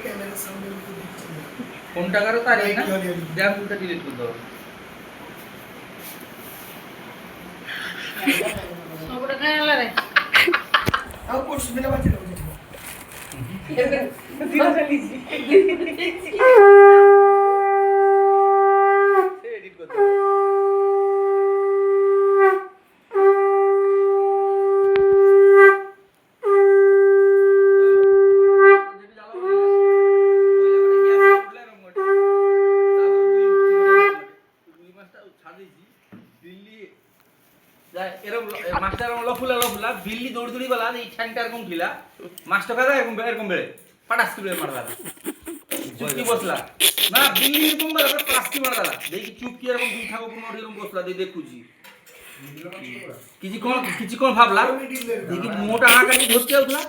ক্যামেরার সামনে দিচ্ছি না। কোনটা কারো তার এই না দেখ উল্টা ডিলিট করে দাও সবটা কানালা রে আর কোর্স বিনা বাজে না দিলা ফেলিছি এডিট করে দাও बिल्ली दौड़ दौड़ी वाला ये छंटा एरकम ढिला मास्टर का एरकम एरकम बेड़े पटास की बेड़े मारला चुपकी बसला ना बिल्ली एरकम बेड़े पटास की मारला देखी चुपकी एरकम दुई ठाकुर कोनो एरकम बसला दे देखुजी किछि कोन भाबला देखी मोटा आका धरते उठला